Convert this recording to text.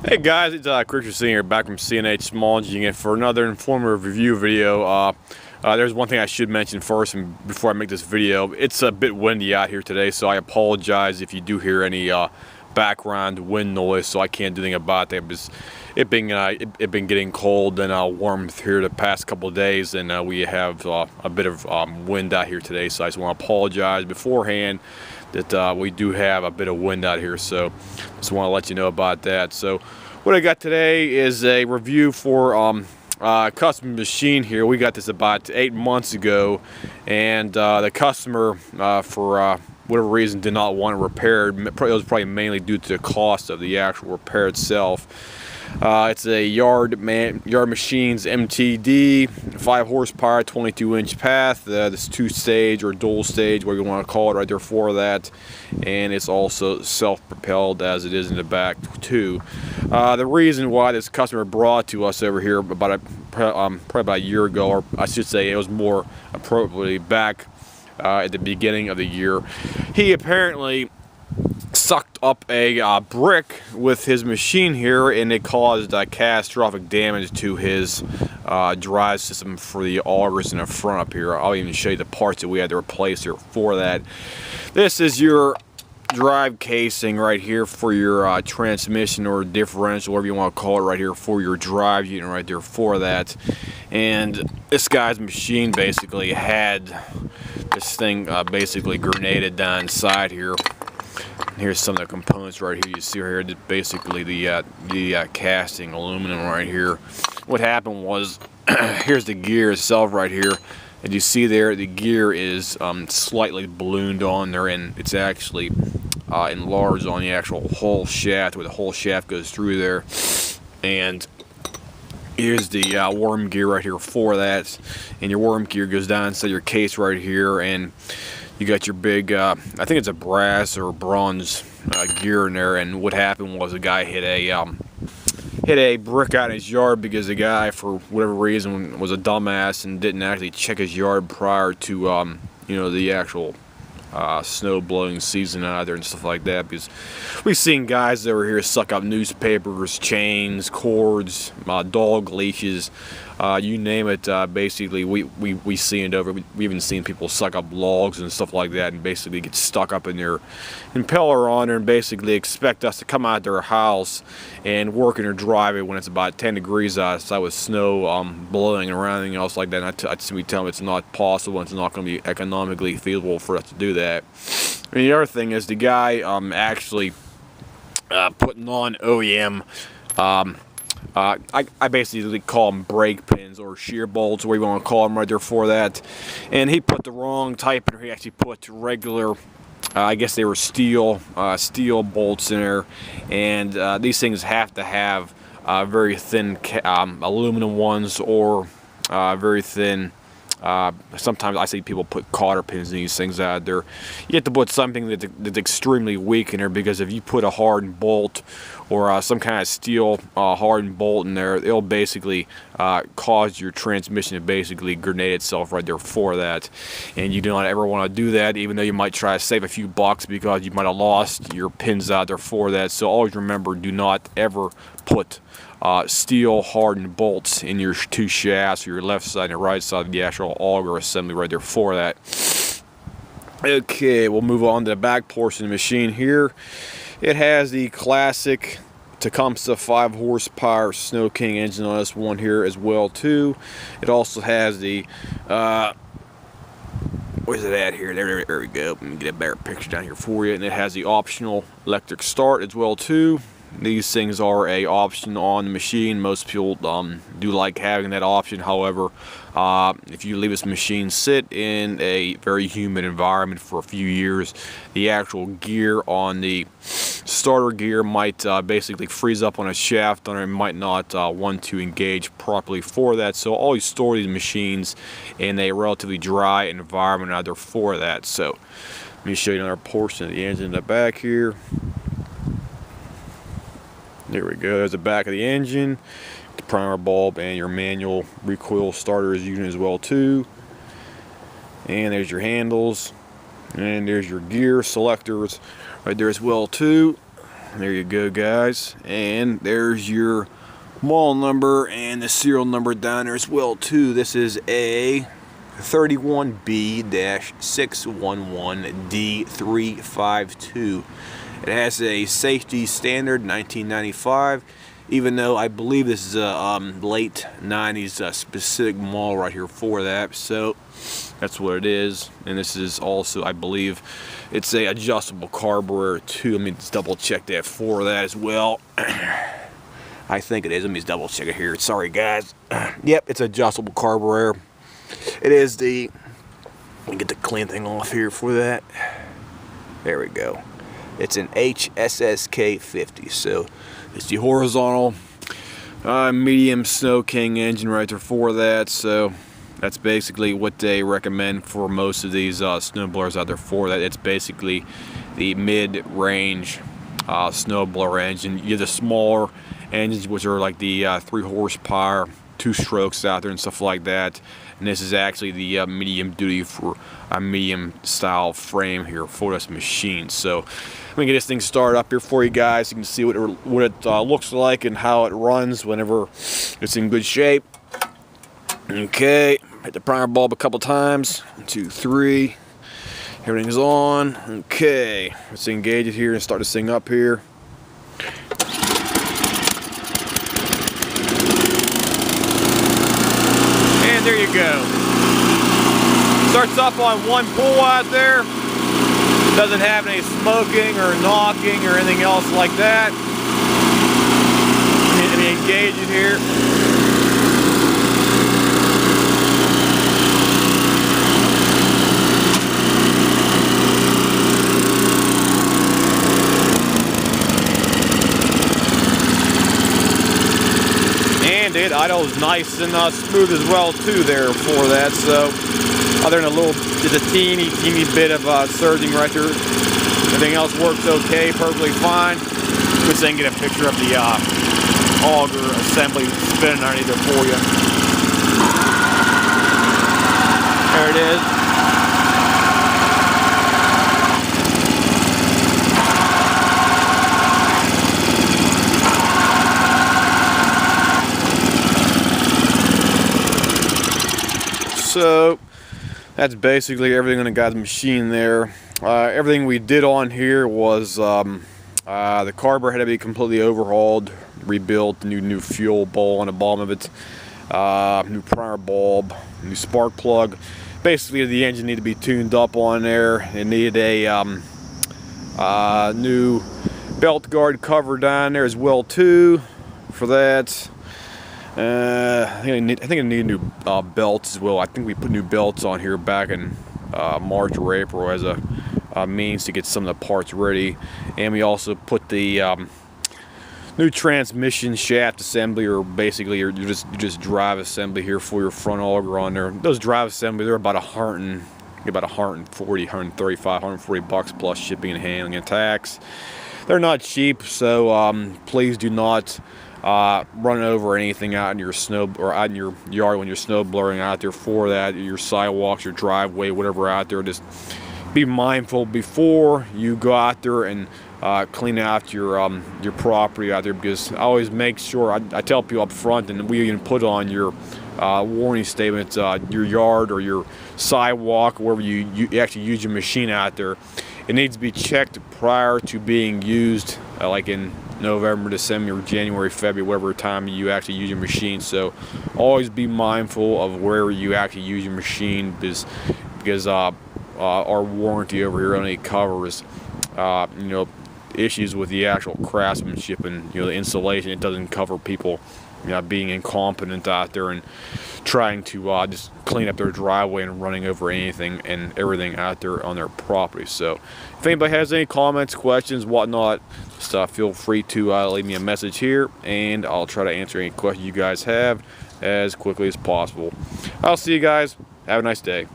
Hey guys, it's Christian here back from CNH Small Engineering for another informative review video. There's one thing I should mention first and before I make this video. It's a bit windy out here today, so I apologize if you do hear any background wind noise, so I can't do anything about that. It's been getting cold and warm here the past couple of days, and we have a bit of wind out here today, so I just want to apologize beforehand that we do have a bit of wind out here, so just want to let you know about that. So what I got today is a review for a custom machine here. We got this about 8 months ago, and the customer for whatever reason did not want it repaired. It was probably mainly due to the cost of the actual repair itself. It's a Yard Machines MTD, 5 horsepower, 22-inch path. This 2-stage or dual stage, whatever you want to call it, right there for that. And it's also self-propelled as it is in the back too. The reason why this customer brought to us over here probably about a year ago, or I should say it was more appropriately back at the beginning of the year, he apparently sucked up a brick with his machine here, and it caused catastrophic damage to his drive system for the augers in the front up here. I'll even show you the parts that we had to replace here for that. This is your drive casing right here for your transmission or differential, whatever you want to call it, right here for your drive unit right there for that. And this guy's machine basically had this thing basically grenaded down inside here. Here's some of the components right here. You see right here, basically the casting aluminum right here. What happened was, here's the gear itself right here. And you see there, the gear is slightly ballooned on there, and it's actually enlarged on the actual whole shaft, where the whole shaft goes through there. And here's the worm gear right here for that. And your worm gear goes down inside your case right here, and you got your big, I think it's a brass or bronze gear in there. And what happened was the guy hit a brick out in his yard because the guy, for whatever reason, was a dumbass and didn't actually check his yard prior to you know, the actual snow blowing season out there and stuff like that. Because we've seen guys over here suck up newspapers, chains, cords, dog leashes, you name it. Basically we see it over. We even seen people suck up logs and stuff like that, and basically get stuck up in their impeller on there, and basically expect us to come out their house and work in their driveway when it's about 10 degrees outside with snow blowing around and everything else like that. And we tell them it's not possible, and it's not going to be economically feasible for us to do that. And the other thing is the guy actually putting on OEM, I basically call them brake pins or shear bolts, whatever you want to call them right there for that. And he put the wrong type in there. He actually put regular, I guess they were steel bolts in there. And these things have to have very thin aluminum ones, or very thin. Sometimes I see people put cotter pins in these things out there. You have to put something that's extremely weak in there, because if you put a hardened bolt or some kind of steel hardened bolt in there, it'll basically cause your transmission to basically grenade itself right there for that. And you do not ever want to do that, even though you might try to save a few bucks because you might have lost your pins out there for that. So always remember, do not ever put steel hardened bolts in your two shafts, your left side and your right side of the actual auger assembly right there for that. Okay, we'll move on to the back portion of the machine here. It has the classic Tecumseh 5 horsepower Snow King engine on this one here as well too. It also has the where's it at here? There we go. Let me get a better picture down here for you. And it has the optional electric start as well too. These things are a option on the machine. Most people do like having that option. However, if you leave this machine sit in a very humid environment for a few years, the actual gear on the starter gear might basically freeze up on a shaft on it, and might not want to engage properly for that. So always store these machines in a relatively dry environment out there for that. So let me show you another portion of the engine in the back here. There we go, there's the back of the engine, the primer bulb, and your manual recoil starters unit as well too. And there's your handles, and there's your gear selectors right there as well too. There you go, guys. And there's your model number and the serial number down there as well too. This is a 31B-611D352. It has a safety standard 1995, even though I believe this is a late 90s specific model right here for that. So that's what it is. And this is also, I believe, it's a adjustable carburetor too. Let me just double check that for that as well. I think it is. Let me just double check it here. Sorry, guys. Yep, it's adjustable carburetor. It is the, let me get the clean thing off here for that. There we go. It's an HSSK 50. So it's the horizontal medium Snow King engine right there for that. So that's basically what they recommend for most of these snowblowers out there for that. It's basically the mid-range snowblower engine. You have the smaller engines, which are like the 3 horsepower, 2 strokes out there and stuff like that. And this is actually the medium duty for a medium style frame here for this machine. So let me get this thing started up here for you guys. You can see what it looks like and how it runs whenever it's in good shape. Okay, hit the primer bulb a couple times. 1, 2, 3. Everything's on. Okay, let's engage it here and start this thing up here. And there you go. Starts up on 1 pull out there. Doesn't have any smoking or knocking or anything else like that. Let me engage it here. And it idles nice and smooth as well too there for that. So other than just a teeny bit of surging right there, everything else works okay, perfectly fine. Let's then get a picture of the auger assembly spinning underneath it for you. There it is. So that's basically everything on the guy's machine there. Everything we did on here was the carburetor had to be completely overhauled, rebuilt, new fuel bowl on the bottom of it, new primer bulb, new spark plug. Basically the engine needed to be tuned up on there. It needed a new belt guard cover down there as well too for that. I think I need new belts as well. I think we put new belts on here back in March or April as a means to get some of the parts ready. And we also put the new transmission shaft assembly, or basically your just drive assembly here for your front auger on there. Those drive assembly, they're about $140, $135, $140 plus shipping and handling and tax. They're not cheap, so please do not run over anything out in your snow or out in your yard when you're snow blowing out there for that. Your sidewalks, your driveway, whatever out there. Just be mindful before you go out there and clean out your property out there, because I always make sure I tell people up front, and we even put on your warning statement, your yard or your sidewalk, wherever you actually use your machine out there, it needs to be checked prior to being used, like in November, December, January, February, whatever time you actually use your machine. So always be mindful of where you actually use your machine, because our warranty over here only covers issues with the actual craftsmanship and the installation. It doesn't cover people being incompetent out there and trying to just clean up their driveway and running over anything and everything out there on their property. So if anybody has any comments, questions, whatnot, just feel free to leave me a message here, and I'll try to answer any questions you guys have as quickly as possible. I'll see you guys. Have a nice day.